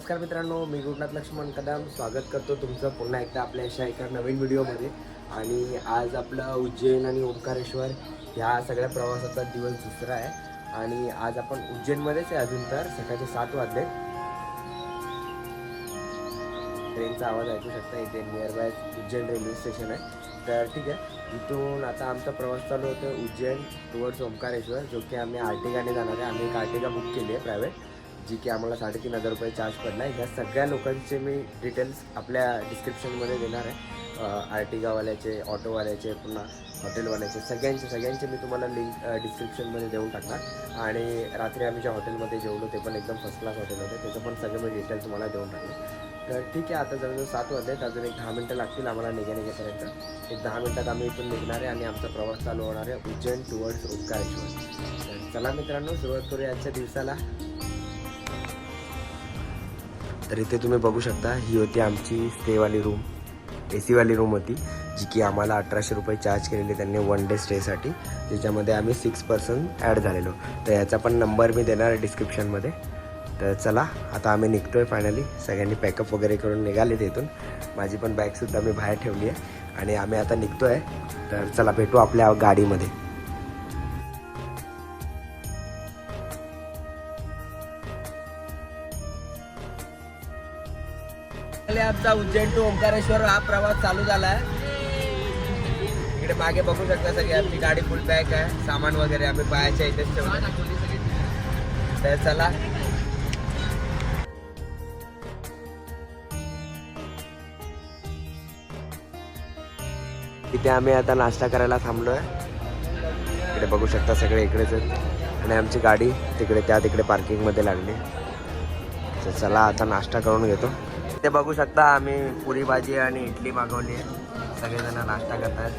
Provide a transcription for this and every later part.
नमस्कार मित्रांनो, मी गुरुनाथ लक्ष्मण कदम स्वागत करतो तुमचं पुन्हा एकदा आपल्या अशा एका नवीन व्हिडिओमध्ये. आणि आज आपलं उज्जैन आणि ओंकारेश्वर ह्या सगळ्या प्रवासाचा दिवस दुसरा आहे. आणि आज आपण उज्जैनमध्येच आहे. अजून तर सकाळचे 7 वाजले. ट्रेनचा आवाज ऐकू शकता. इथे near by Ujjain railway station आहे. तर ठीक आहे, इथून आता आमचा प्रवास चालू होतो उज्जैन टुवर्ड्स ओंकारेश्वर, जो की आम्ही आर्टिगाने जाणार आहे. आम्ही एक आर्टिगा बुक केली आहे प्रायव्हेट, जी की आम्हाला 3,500 रुपये चार्ज पडला आहे. ह्या सगळ्या लोकांचे मी डिटेल्स आपल्या डिस्क्रिप्शनमध्ये देणार आहे. आर्टिगावाल्याचे, ऑटोवाल्याचे, पुन्हा हॉटेलवाल्याचे, सगळ्यांचे मी तुम्हाला लिंक डिस्क्रिप्शनमध्ये देऊन टाकणार. आणि रात्री आम्ही ज्या हॉटेलमध्ये जेवलो ते पण एकदम फर्स्ट क्लास हॉटेल होते, त्याचं पण सगळं मी डिटेल तुम्हाला देऊन टाकले. तर ठीक आहे, आता जवळजवळ 7 वाजलेत. अजून एक 10 मिनटं लागतील आम्हाला निघेपर्यंत. एक 10 मिनटात आम्ही इथून निघणार आहे आणि आमचा प्रवास चालू होणार आहे उज्जैन टुवर्ड्स ओंकारेश्वर. तर चला मित्रांनो, सुरुवात करूया आजच्या दिवसाला. तर इथे तुम्ही बघू शकता, ही होती आमची स्टेवाली रूम, AC वाली रूम होती, जी की आम्हाला 1,800 रुपये चार्ज केलेले त्यांनी 1 डे स्टेसाठी, ज्याच्यामध्ये आम्ही 6 पर्सन ॲड झालेलो. तर याचा पण नंबर मी देणार आहे डिस्क्रिप्शनमध्ये. तर चला, आता आम्ही निघतो आहे फायनली. सगळ्यांनी पॅकअप वगैरे करून निघाले तिथून. माझी पण बॅगसुद्धा मी बाहेर ठेवली आहे आणि आम्ही आता निघतो आहे. तर चला, भेटू आपल्या गाडीमध्ये. आमचा उज्जैन टू ओंकारेश्वर हा प्रवास चालू झाला आहे. इकडे मागे बघू शकता सगळे, आमची गाडी फुल पॅक आहे. सामान वगैरे आम्ही पायाच्या इथेच ठेवलं. तर चला, इथे आम्ही आता नाश्ता करायला थांबलो आहे. इकडे बघू शकता सगळे इकडेच आहेत आणि आमची गाडी तिकडे पार्किंगमध्ये लागली. तर चला, आता नाश्ता करून घेतो. ते बघू शकता, आम्ही पुरी भाजी आणि इडली मागवली आहे. सगळेजण नाश्ता करतात.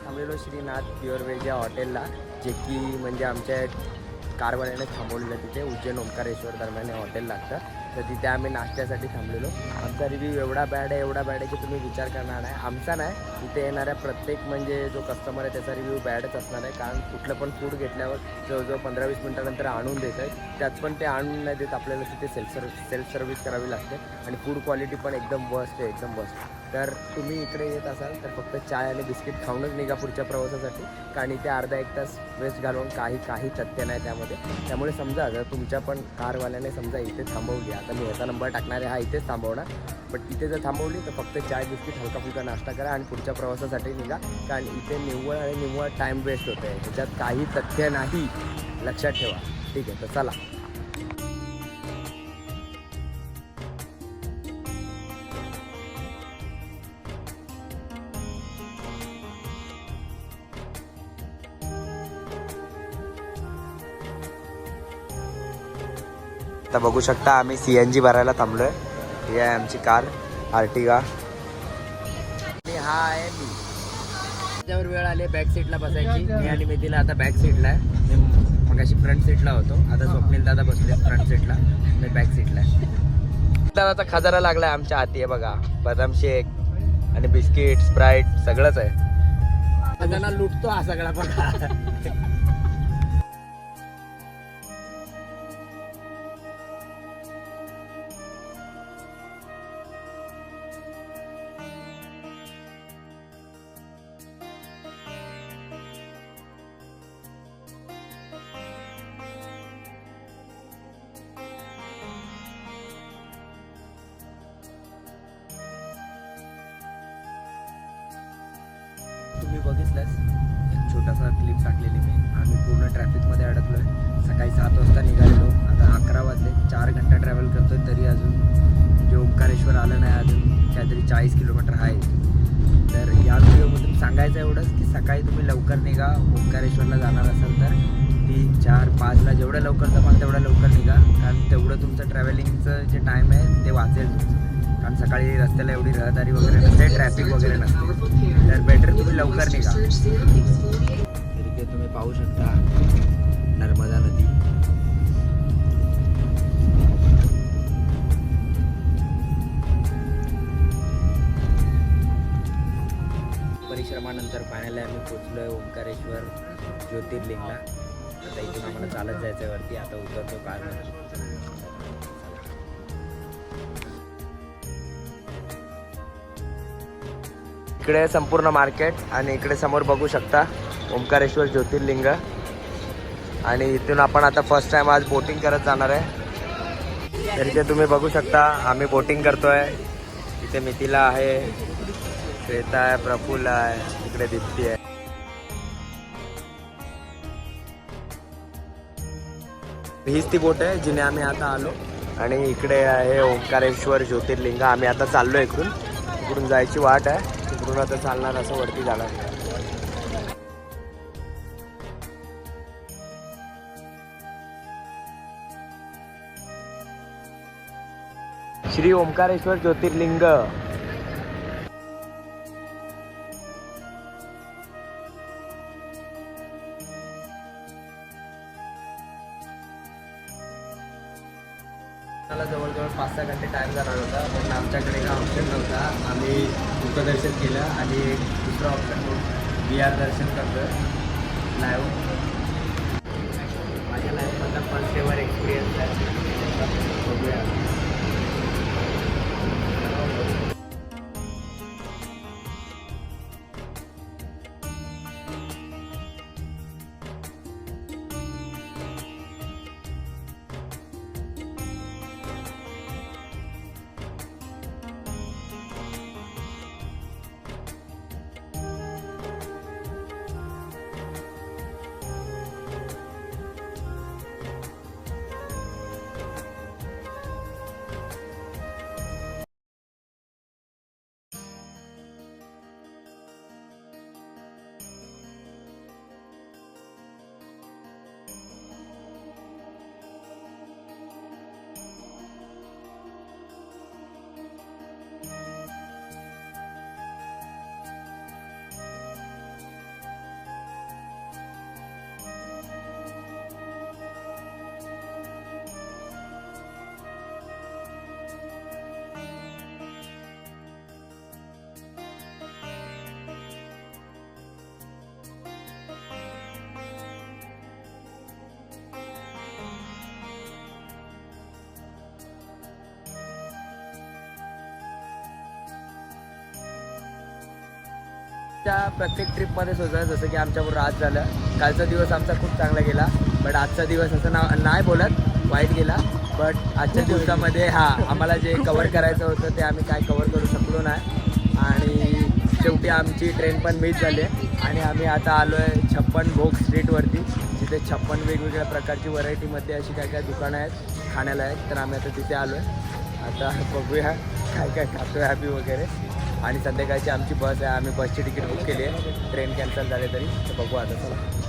थांबलेलो श्रीनाथ प्युअर व्हेज या हॉटेलला, जे की म्हणजे आमच्या कारवाल्याने थांबवलेलं तिथे उज्जैन ओंकारेश्वर दरम्यान हे हॉटेल लागतं. तर तिथे आम्ही नाश्त्यासाठी थांबलेलो. आमचा रिव्ह्यू एवढा बॅड आहे की तुम्ही विचार करणार नाही. आमचा नाही, इथे येणाऱ्या प्रत्येक म्हणजे जो कस्टमर आहे त्याचा रिव्ह्यू बॅडच असणार आहे. कारण कुठलं पण फूड घेतल्यावर जवळजवळ 15-20 मिनटानंतर आणून देत आहेत. त्यात पण ते आणून नाही देत, आपल्याला तिथे सेल्फ सर्व्हिस करावी लागते. आणि फूड क्वालिटी पण एकदम बेस्ट आहे, एकदम बेस्ट. तर तुम्ही इकडे येत असाल तर फक्त चाय आणि बिस्किट खाऊनच निघा पुढच्या प्रवासासाठी, कारण इथे अर्धा एक तास वेस्ट घालवून काही तथ्य नाही त्यामध्ये. त्यामुळे समजा, जर तुमच्या पण कारवाल्याने समजा इथे थांबवली, आता मी याचा नंबर टाकणार आहे, हा इथेच थांबवणार, बट इथे जर थांबवली तर फक्त चाय बिस्किट हलका फुलका नाश्ता करा आणि पुढच्या प्रवासासाठी निघा. कारण इथे निव्वळ टाईम वेस्ट होत आहे, ह्याच्यात काही तथ्य नाही, लक्षात ठेवा. ठीक आहे, तर चला. आता बघू शकता, आम्ही CNG भरायला थांबलोय. ही आहे आमची कार आर्टिगा. हा आहे मी. त्याच्यावर वेळ आली बॅक सीटला बसायची. मी आणि मेथीला आता बॅक सीटला आहे. मी मगाशी फ्रंट सीटला होतो, आता स्वप्नील दादा बसले फ्रंट सीटला, मी बॅक सीटला आहे. दादाचा खजाना लागलाय आमच्या हाती आहे बघा. बदाम शेक आणि बिस्किट, स्प्राईट सगळंच आहे. खजाना लुटतो हा सगळा बघा. तुम्ही बघितलंच, एक छोटासा क्लिप टाकलेली मी. आम्ही पूर्ण ट्रॅफिकमध्ये अडकलो आहे. सकाळी 7 वाजता निघालेलो, आता 11 वाजले. 4 घंटा ट्रॅव्हल करतो आहे, तरी अजून म्हणजे ओंकारेश्वर आलं नाही. अजून काहीतरी 40 किलोमीटर आहे. तर या व्हिडिओमधून सांगायचं एवढंच की सकाळी तुम्ही लवकर निघा. ओंकारेश्वरला जाणार असाल तर 3, 4, 5ला जेवढं लवकर जमाल तेवढं लवकर निघा, कारण तेवढं तुमचं ट्रॅव्हलिंगचं जे टाईम आहे ते वाचेल तुमचं. कारण सकाळी रस्त्याला एवढी रहदारी वगैरे नसते, ट्रॅफिक वगैरे नसते. तर बेटर तुम्ही लवकर निघा. इथे तुम्ही पाहू शकता नर्मदा नदी. परिश्रमानंतर फायनली आम्ही पोचलो आहे ओंकारेश्वर ज्योतिर्लिंगला. आता इथून आम्हाला चालत जायचं आहे वरती. आता उतरतो कारमध्ये. इकडे संपूर्ण मार्केट आणि इकडे समोर बघू शकता ओंकारेश्वर ज्योतिर्लिंग. आणि इथून आपण आता फर्स्ट टाइम आज बोटिंग करत जाणार आहे. तर इथे तुम्ही बघू शकता आम्ही बोटिंग करतोय. इथे मिथिला आहे, श्वेता आहे, प्रफुल्ल आहे, इकडे दीप्ती आहे. हीच ती बोट आहे जिने आम्ही आता आलो. आणि इकडे आहे ओंकारेश्वर ज्योतिर्लिंग. आम्ही आता चाललो इकडून जायची वाट आहे. इकडून आता चालणार असं वरती जाणार. श्री ओंकारेश्वर ज्योतिर्लिंग. मला जवळजवळ 5-6 घंटे टाईम जाणार होता, पण आमच्याकडे का ऑप्शन नव्हता. आम्ही मुखदर्शन केलं आणि एक दुसरा ऑप्शन VR दर्शन करतो लाईव्ह. माझ्या लाईफमधला फर्स्ट एवर एक्सपिरियन्स आहे. बघूया. त्या प्रत्येक ट्रिपमध्येच होतं, जसं की आमच्याबरोबर आज झालं. कालचा दिवस आमचा खूप चांगला गेला, बट आजचा दिवस असं नाही बोलत वाईट गेला. बट आजच्या दिवसामध्ये आम्हाला जे कवर करायचं होतं ते आम्ही काय कवर करू शकलो नाही. आणि शेवटी आमची ट्रेन पण मिस झाली आणि आम्ही आता आलो आहे 56 भोग स्ट्रीटवरती, जिथे 56 वेगवेगळ्या प्रकारची व्हरायटीमध्ये अशी काय काय दुकानं आहेत खाण्याला आहेत. तर आम्ही आता तिथे आलो आहे. आता बघूया काय काय खातो आहे आम्ही वगैरे. आणि संध्याकाळची आमची बस आहे, आम्ही बसची तिकीट बुक केली आहे. ट्रेन कॅन्सल झाली तरी तर बघू आता. चला.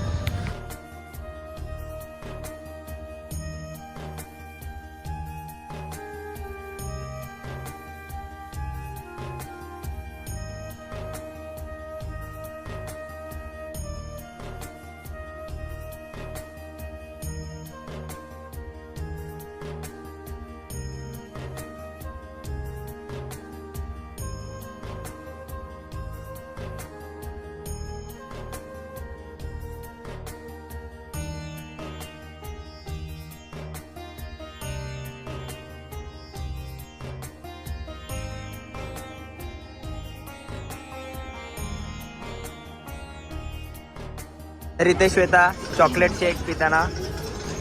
तर इथे श्वेता चॉकलेट शेक पिताना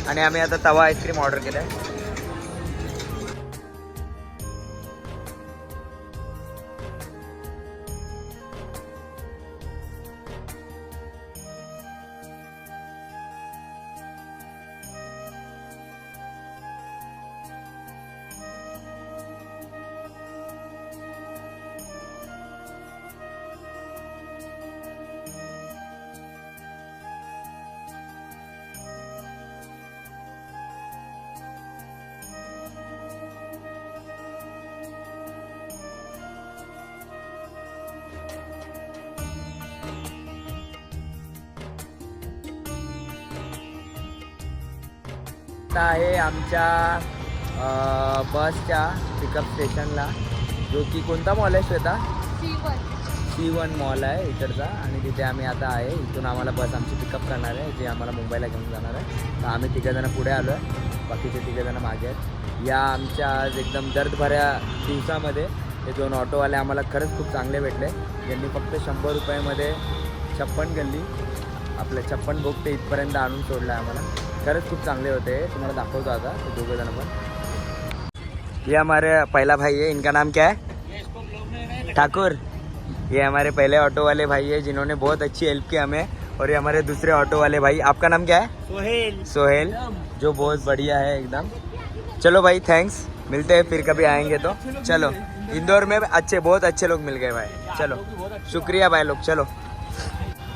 आणि आम्ही आता तवा आईस्क्रीम ऑर्डर केलं आहे. आहे आमच्या बसच्या पिकअप स्टेशनला, जो की कोणता मॉल आहे श्वेता? C1 मॉल आहे इकडचा. आणि तिथे आम्ही आता आहे. इथून आम्हाला बस आमची पिकअप करणार आहे, जे आम्हाला मुंबईला घेऊन जाणार आहे. तर आम्ही तिघंजणं पुढे आलो आहे, बाकीचे तिघंजणं मागे आहेत. या आमच्या आज एकदम दर्दभऱ्या दिवसामध्ये हे 2 ऑटोवाले आम्हाला खरंच खूप चांगले भेटले. यांनी फक्त 100 रुपयामध्ये 56 गल्ली आपलं 56 भोग ते इथपर्यंत आणून सोडलं आहे आम्हाला. खरंच खूप चांगले होते. तुम्हाला दाखवतो आता ते दोघं जण पण. ये हमारे पहला भाई है, इनका नाम क्या है? ठाकुर. ये हमारे पहले ऑटो वाले भाई है जिन्होंने बहुत अच्छी हेल्प की हमें. और ये हमारे दूसरे ऑटो वाले भाई, आपका नाम क्या है? सोहेल. सोहेल, जो बहुत बढ़िया है एकदम. चलो भाई, थैंक्स. मिलते हैं फिर कभी आएंगे तो. चलो, इंदौर में बहुत अच्छे लोग मिल गए भाई. चलो, शुक्रिया भाई लोग. चलो.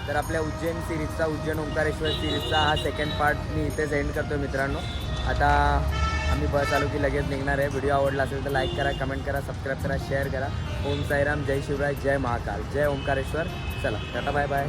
तर आपल्या उज्जैन सिरीजचा, उज्जैन ओंकारेश्वर सिरीजचा हा सेकंड पार्ट मी इथे सेंड करतो मित्रांनो. आता आम्ही बस आलो की लगेच निघणार आहे. व्हिडिओ आवडला असेल तर लाईक करा, कमेंट करा, सबस्क्राईब करा, शेअर करा. ओम साईराम, जय शिवराय, जय महाकाल, जय ओंकारेश्वर. चला, टाटा, बाय बाय.